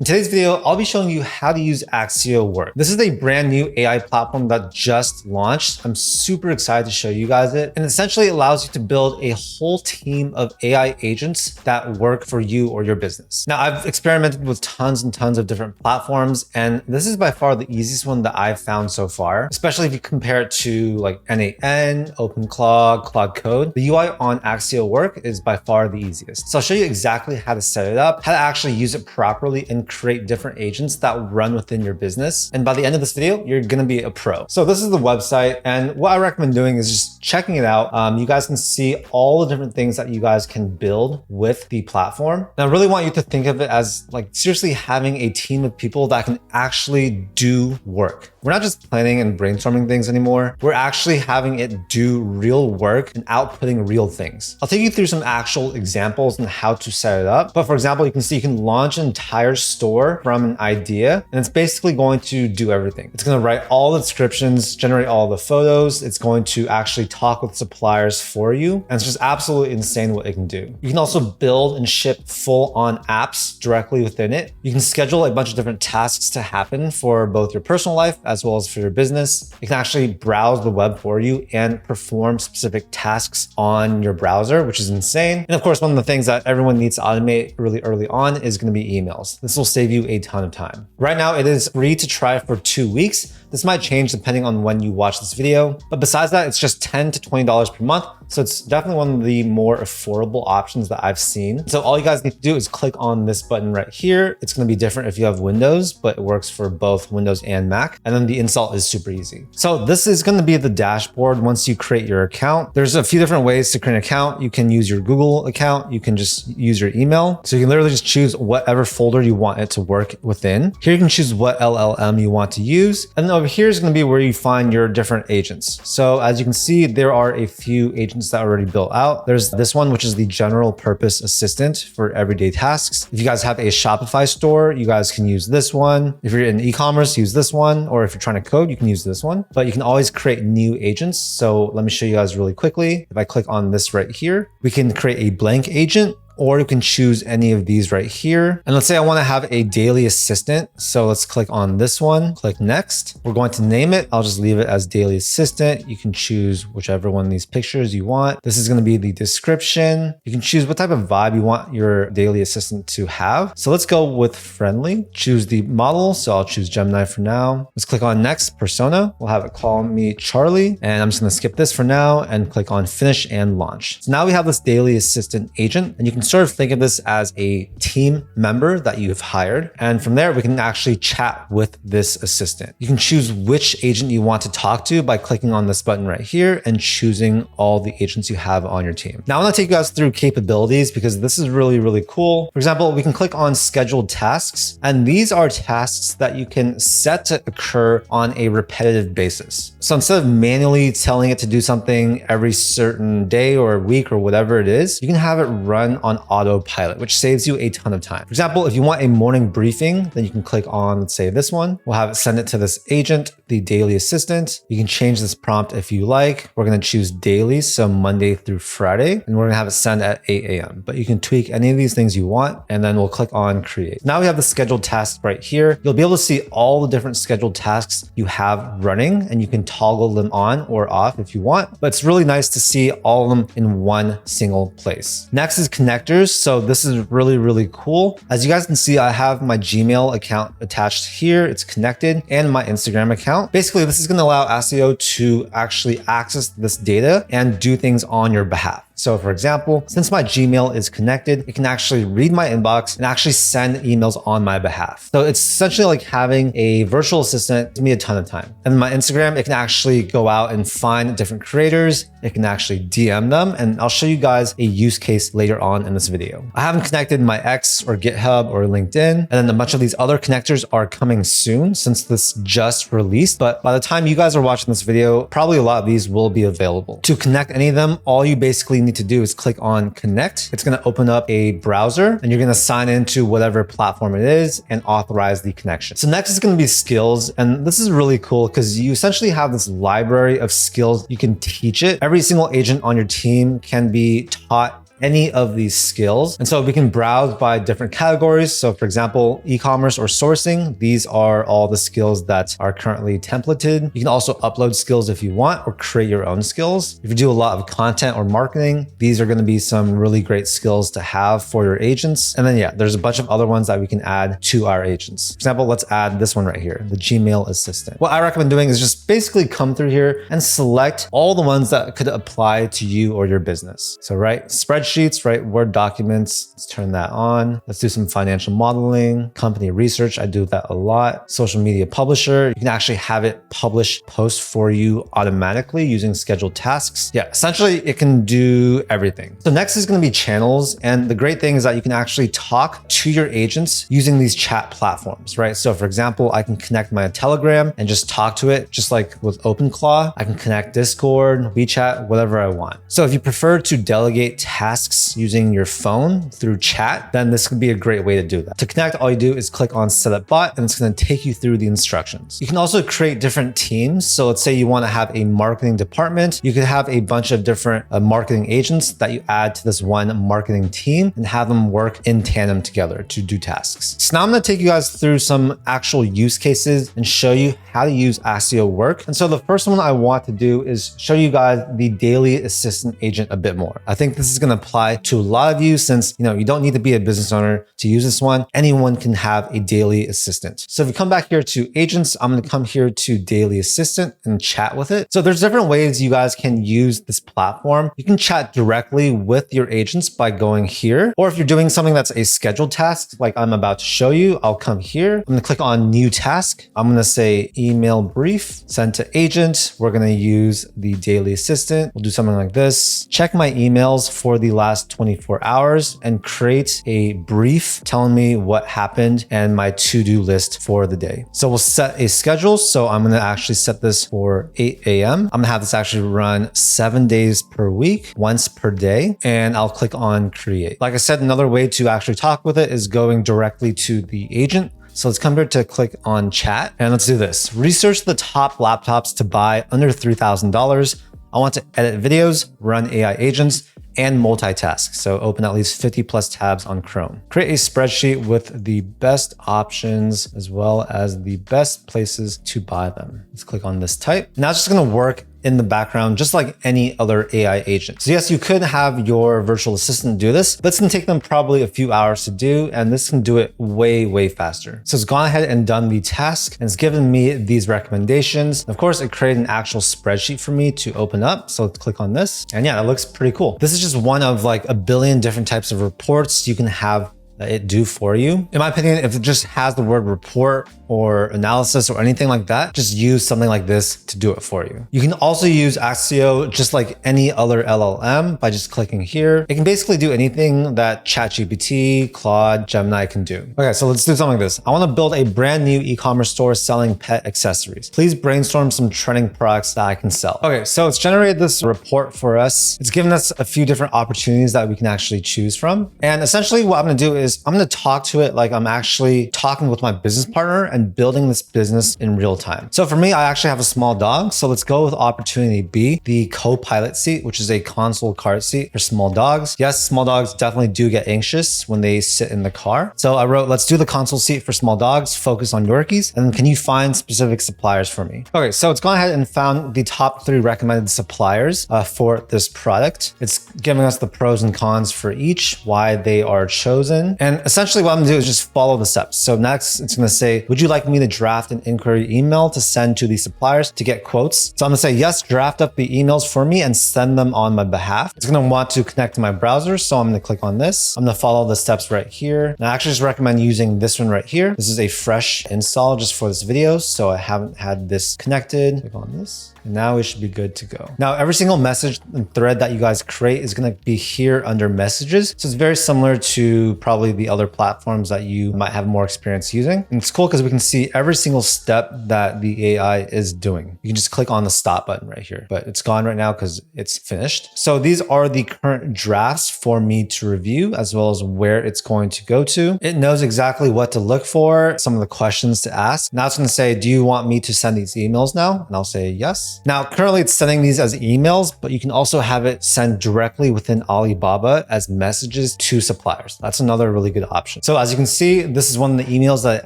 In today's video, I'll be showing you how to use Accio Work. This is a brand new AI platform that just launched. I'm super excited to show you guys it. And essentially it allows you to build a whole team of AI agents that work for you or your business. Now, I've experimented with tons and tons of different platforms, and this is by far the easiest one that I've found so far, especially if you compare it to like N8N, OpenClaw, Claude Code. The UI on Accio Work is by far the easiest. So I'll show you exactly how to set it up, how to actually use it properly, and create different agents that run within your business. And by the end of this video, you're gonna be a pro. So this is the website, and what I recommend doing is just checking it out. You guys can see all the different things that you guys can build with the platform. And I really want you to think of it as like seriously having a team of people that can actually do work. We're not just planning and brainstorming things anymore. We're actually having it do real work and outputting real things. I'll take you through some actual examples on how to set it up. But for example, you can see you can launch an entire store from an idea, and it's basically going to do everything. It's going to write all the descriptions, generate all the photos. It's going to actually talk with suppliers for you. And it's just absolutely insane what it can do. You can also build and ship full-on apps directly within it. You can schedule a bunch of different tasks to happen for both your personal life as well as for your business. You can actually browse the web for you and perform specific tasks on your browser, which is insane. And of course, one of the things that everyone needs to automate really early on is going to be emails. This will save you a ton of time. Right now, it is free to try for 2 weeks. This might change depending on when you watch this video. But besides that, it's just $10 to $20 per month. So it's definitely one of the more affordable options that I've seen. So all you guys need to do is click on this button right here. It's going to be different if you have Windows, but it works for both Windows and Mac. And then the install is super easy. So this is going to be the dashboard once you create your account. There's a few different ways to create an account. You can use your Google account. You can just use your email. So you can literally just choose whatever folder you want it to work within. Here you can choose what LLM you want to use. And then over here is going to be where you find your different agents. So as you can see, there are a few agents that are already built out. There's this one, which is the general purpose assistant for everyday tasks. If you guys have a Shopify store, you guys can use this one. If you're in e-commerce, use this one. Or if you're trying to code, you can use this one. But you can always create new agents. So let me show you guys really quickly. If I click on this right here, we can create a blank agent, or you can choose any of these right here. And let's say I want to have a daily assistant. So let's click on this one, click next. We're going to name it. I'll just leave it as daily assistant. You can choose whichever one of these pictures you want. This is going to be the description. You can choose what type of vibe you want your daily assistant to have. So let's go with friendly. Choose the model. So I'll choose Gemini for now. Let's click on next persona. We'll have it call me Charlie. And I'm just going to skip this for now and click on finish and launch. So now we have this daily assistant agent, and you can sort of think of this as a team member that you've hired. And from there, we can actually chat with this assistant. You can choose which agent you want to talk to by clicking on this button right here and choosing all the agents you have on your team. Now, I want to take you guys through capabilities because this is really, really cool. For example, we can click on scheduled tasks, and these are tasks that you can set to occur on a repetitive basis. So instead of manually telling it to do something every certain day or week or whatever it is, you can have it run on autopilot, which saves you a ton of time. For example, if you want a morning briefing, then you can click on, let's say this one. We'll have it send it to this agent, the daily assistant. You can change this prompt if you like. We're going to choose daily, so Monday through Friday, and we're going to have it send at 8 a.m. But you can tweak any of these things you want, and then we'll click on create. Now we have the scheduled tasks right here. You'll be able to see all the different scheduled tasks you have running, and you can toggle them on or off if you want. But it's really nice to see all of them in one single place. Next is connectors. So this is really, really cool. As you guys can see, I have my Gmail account attached here. It's connected, and my Instagram account. Basically, this is going to allow Accio to actually access this data and do things on your behalf. So for example, since my Gmail is connected, it can actually read my inbox and actually send emails on my behalf. So it's essentially like having a virtual assistant. It gives me a ton of time. And my Instagram, it can actually go out and find different creators. It can actually DM them. And I'll show you guys a use case later on in this video. I haven't connected my X or GitHub or LinkedIn. And then a bunch of these other connectors are coming soon since this just released. But by the time you guys are watching this video, probably a lot of these will be available. To connect any of them, all you basically need to do is click on connect. It's going to open up a browser, and you're going to sign into whatever platform it is and authorize the connection. So next is going to be skills. And this is really cool because you essentially have this library of skills you can teach it. Every single agent on your team can be taught any of these skills. And so we can browse by different categories. So for example, e-commerce or sourcing, these are all the skills that are currently templated. You can also upload skills if you want or create your own skills. If you do a lot of content or marketing, these are going to be some really great skills to have for your agents. And then yeah, there's a bunch of other ones that we can add to our agents. For example, let's add this one right here, the Gmail assistant. What I recommend doing is just basically come through here and select all the ones that could apply to you or your business. So right, spreadsheets, right, Word documents, let's turn that on. Let's do some financial modeling, company research. I do that a lot. Social media publisher. You can actually have it publish posts for you automatically using scheduled tasks. Yeah, essentially it can do everything. So next is going to be channels. And the great thing is that you can actually talk to your agents using these chat platforms, right? So for example, I can connect my Telegram and just talk to it just like with OpenClaw. I can connect Discord, WeChat, whatever I want. So if you prefer to delegate tasks using your phone through chat, then this could be a great way to do that. To connect, all you do is click on Setup Bot and it's going to take you through the instructions. You can also create different teams. So let's say you want to have a marketing department. You could have a bunch of different marketing agents that you add to this one marketing team and have them work in tandem together to do tasks. So now I'm going to take you guys through some actual use cases and show you how to use Accio work. And so the first one I want to do is show you guys the daily assistant agent a bit more. I think this is going to apply to a lot of you since, you don't need to be a business owner to use this one. Anyone can have a daily assistant. So if you come back here to agents, I'm going to come here to daily assistant and chat with it. So there's different ways you guys can use this platform. You can chat directly with your agents by going here, or if you're doing something that's a scheduled task, like I'm about to show you, I'll come here. I'm going to click on new task. I'm going to say email brief, send to agent. We're going to use the daily assistant. We'll do something like this. Check my emails for the last 24 hours and create a brief telling me what happened and my to-do list for the day. So we'll set a schedule. So I'm going to actually set this for 8 a.m. I'm going to have this actually run 7 days per week, once per day, and I'll click on create. Like I said, another way to actually talk with it is going directly to the agent. So let's come here to click on chat and let's do this. Research the top laptops to buy under $3,000. I want to edit videos, run AI agents, and multitask. So open at least 50 plus tabs on Chrome. Create a spreadsheet with the best options as well as the best places to buy them. Let's click on this type. Now it's just going to work in the background, just like any other AI agent. So yes, you could have your virtual assistant do this, but it's gonna take them probably a few hours to do, and this can do it way, way faster. So it's gone ahead and done the task, and it's given me these recommendations. Of course, it created an actual spreadsheet for me to open up. So let's click on this. And yeah, it looks pretty cool. This is just one of like a billion different types of reports you can have it do for you. In my opinion, if it just has the word report or analysis or anything like that, just use something like this to do it for you. You can also use Accio just like any other LLM by just clicking here. It can basically do anything that ChatGPT, Claude, Gemini can do. Okay, so let's do something like this. I want to build a brand new e-commerce store selling pet accessories. Please brainstorm some trending products that I can sell. Okay, so it's generated this report for us. It's given us a few different opportunities that we can actually choose from. And essentially what I'm going to do is I'm going to talk to it like I'm actually talking with my business partner and building this business in real time. So for me, I actually have a small dog. So let's go with opportunity B, the co-pilot seat, which is a console cart seat for small dogs. Yes, small dogs definitely do get anxious when they sit in the car. So I wrote, let's do the console seat for small dogs, focus on Yorkies. And then can you find specific suppliers for me? Okay, so it's gone ahead and found the top 3 recommended suppliers for this product. It's giving us the pros and cons for each, why they are chosen. And essentially what I'm gonna do is just follow the steps. So next it's gonna say, would you like me to draft an inquiry email to send to the suppliers to get quotes? So I'm gonna say, yes, draft up the emails for me and send them on my behalf. It's gonna want to connect to my browser. So I'm gonna click on this. I'm gonna follow the steps right here. And I actually just recommend using this one right here. This is a fresh install just for this video. So I haven't had this connected. Click on this. And now we should be good to go. Now, every single message and thread that you guys create is going to be here under messages. So it's very similar to probably probably the other platforms that you might have more experience using. And it's cool because we can see every single step that the AI is doing. You can just click on the stop button right here, but it's gone right now because it's finished. So these are the current drafts for me to review, as well as where it's going to go to. It knows exactly what to look for, some of the questions to ask. Now it's going to say, do you want me to send these emails now? And I'll say yes. Now, currently it's sending these as emails, but you can also have it send directly within Alibaba as messages to suppliers. That's another really good option. So as you can see, this is one of the emails that it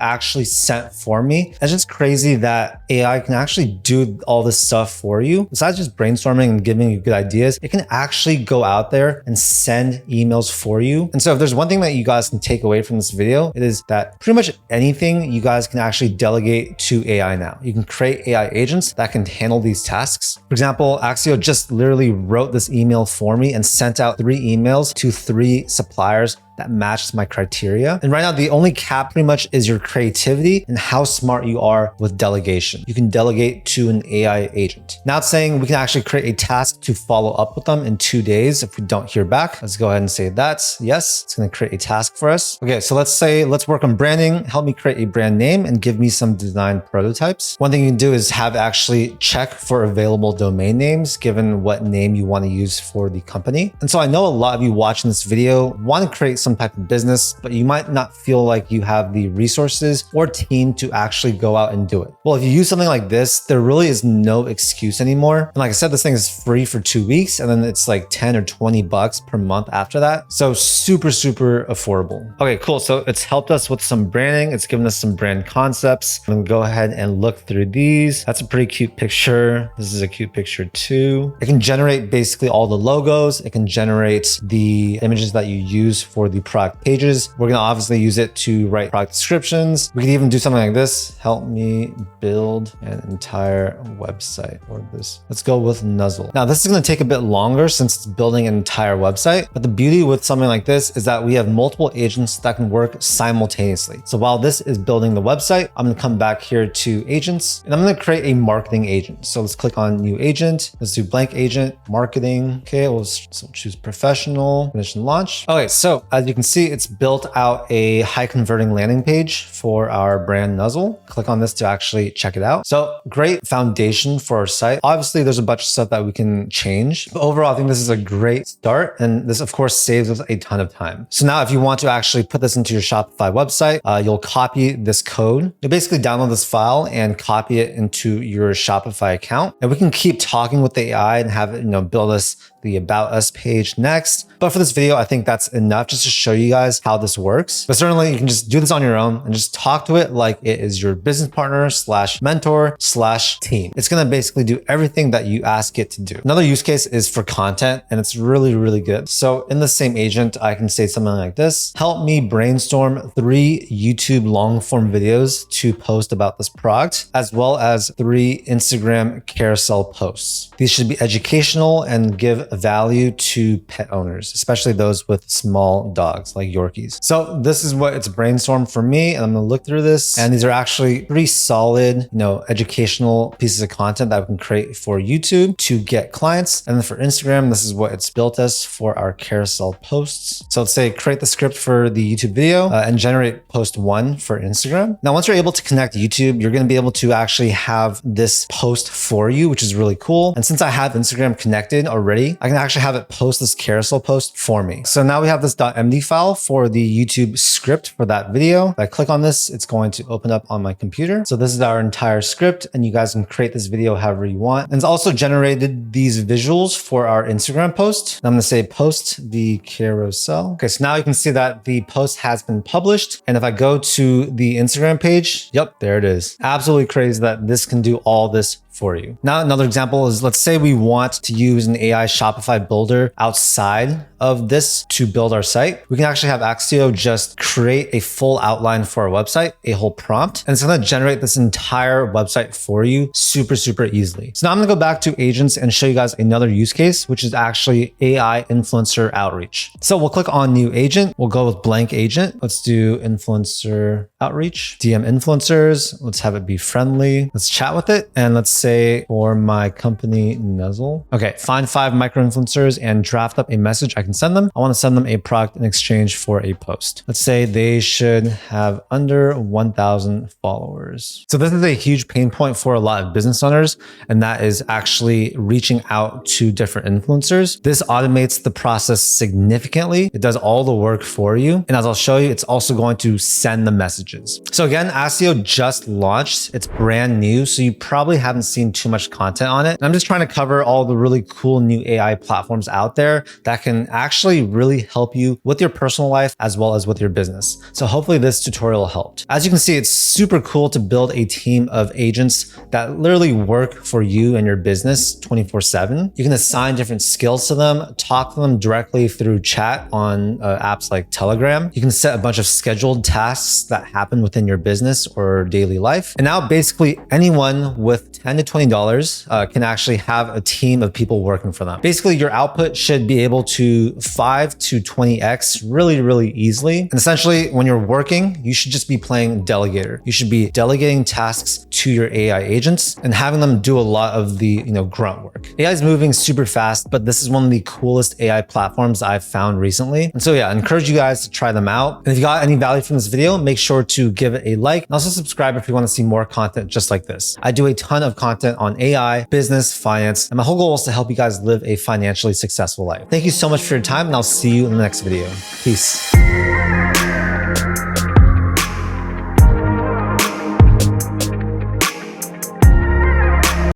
actually sent for me. It's just crazy that AI can actually do all this stuff for you. Besides just brainstorming and giving you good ideas, it can actually go out there and send emails for you. And so if there's one thing that you guys can take away from this video, it is that pretty much anything you guys can actually delegate to AI now. You can create AI agents that can handle these tasks. For example, Accio just literally wrote this email for me and sent out 3 emails to 3 suppliers that matches my criteria. And right now, the only cap pretty much is your creativity and how smart you are with delegation. You can delegate to an AI agent. Now it's saying we can actually create a task to follow up with them in 2 days if we don't hear back. Let's go ahead and say that. Yes, it's gonna create a task for us. Okay, so let's work on branding. Help me create a brand name and give me some design prototypes. One thing you can do is have actually check for available domain names, given what name you wanna use for the company. And so I know a lot of you watching this video want to create some type of business, but you might not feel like you have the resources or team to actually go out and do it. Well, if you use something like this, there really is no excuse anymore. And like I said, this thing is free for 2 weeks, and then it's like 10 or 20 bucks per month after that. So super affordable. Okay, cool. So it's helped us with some branding. It's given us some brand concepts. I'm gonna go ahead and look through these. That's a pretty cute picture. This is a cute picture too. It can generate basically all the logos. It can generate the images that you use for the product pages. We're going to obviously use it to write product descriptions. We can even do something like this. Help me build an entire website for this. Let's go with Nuzzle. Now this is going to take a bit longer since it's building an entire website, but the beauty with something like this is that we have multiple agents that can work simultaneously. So while this is building the website, I'm going to come back here to agents and I'm going to create a marketing agent. So let's click on new agent. Let's do blank agent, marketing. Okay, we'll choose professional, finish and launch. Okay, so as you can see, it's built out a high converting landing page for our brand Nuzzle. Click on this to actually check it out. So great foundation for our site. Obviously, there's a bunch of stuff that we can change, but overall, I think this is a great start. And this of course saves us a ton of time. So now if you want to actually put this into your Shopify website, you'll copy this code. You'll basically download this file and copy it into your Shopify account. And we can keep talking with the AI and have it, build us the About Us page next. But for this video, I think that's enough just to show you guys how this works. But certainly you can just do this on your own and just talk to it like it is your business partner / mentor / team. It's gonna basically do everything that you ask it to do. Another use case is for content, and it's really good. So in the same agent, I can say something like this: help me brainstorm 3 YouTube long form videos to post about this product, as well as 3 Instagram carousel posts. These should be educational and give value to pet owners, especially those with small dogs like Yorkies. So this is what it's brainstormed for me, and I'm gonna look through this. And these are actually 3 solid, educational pieces of content that we can create for YouTube to get clients. And then for Instagram, this is what it's built us for our carousel posts. So let's say create the script for the YouTube video and generate post 1 for Instagram. Now, once you're able to connect YouTube, you're gonna be able to actually have this post for you, which is really cool. And since I have Instagram connected already, I can actually have it post this carousel post for me. So now we have this .md file for the YouTube script for that video. If I click on this, it's going to open up on my computer. So this is our entire script, and you guys can create this video however you want. And it's also generated these visuals for our Instagram post. I'm gonna say post the carousel. Okay, so now you can see that the post has been published. And if I go to the Instagram page, yep, there it is. Absolutely crazy that this can do all this for you. Now, another example is, let's say we want to use an AI Shopify builder outside of this to build our site. We can actually have Accio just create a full outline for our website, a whole prompt, and it's gonna generate this entire website for you super easily. So now I'm gonna go back to agents and show you guys another use case, which is actually AI influencer outreach. So we'll click on new agent. We'll go with blank agent. Let's do influencer outreach, DM influencers. Let's have it be friendly. Let's chat with it. And let's say for my company Nuzzle. Okay, find 5 micro influencers and draft up a message I can can send them. I want to send them a product in exchange for a post. Let's say they should have under 1,000 followers. So this is a huge pain point for a lot of business owners, and that is actually reaching out to different influencers. This automates the process significantly. It does all the work for you. And as I'll show you, it's also going to send the messages. So again, Accio just launched. It's brand new, so you probably haven't seen too much content on it. And I'm just trying to cover all the really cool new AI platforms out there that can actually really help you with your personal life as well as with your business. So hopefully this tutorial helped. As you can see, it's super cool to build a team of agents that literally work for you and your business 24/7. You can assign different skills to them, talk to them directly through chat on apps like Telegram. You can set a bunch of scheduled tasks that happen within your business or daily life. And now basically anyone with $10 to $20 can actually have a team of people working for them. Basically, your output should be able to 5 to 20x really easily. And essentially, when you're working, you should just be playing delegator. You should be delegating tasks to your AI agents and having them do a lot of the grunt work. AI is moving super fast, but this is one of the coolest AI platforms I've found recently. And so yeah, I encourage you guys to try them out. And if you got any value from this video, make sure to give it a like and also subscribe if you want to see more content just like this. I do a ton of content on AI, business, finance, and my whole goal is to help you guys live a financially successful life. Thank you so much for your time, and I'll see you in the next video. Peace.